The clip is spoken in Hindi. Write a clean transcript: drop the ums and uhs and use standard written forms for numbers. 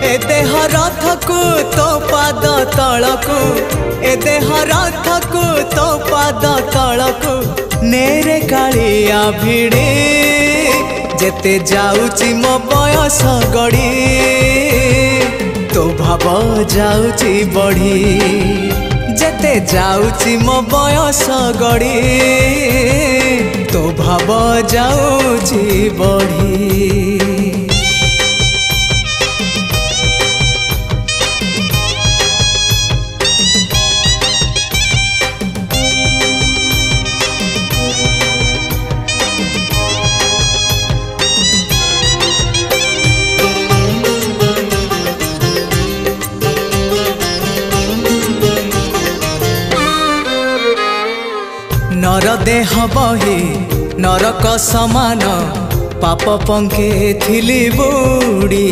ए देह रथकु तो पाद तलकु ए देह रथकु तो पाद तलकु नेरे कालिया भिड़ी जेते जाउची मो बयस गड़ी तो भाव जाउची बढ़ी जेते जाउची मो बयस गड़ी तो भाव जाउची बढ़ी। नर देह बही नरक समान पाप पंखे थिली बुड़ी।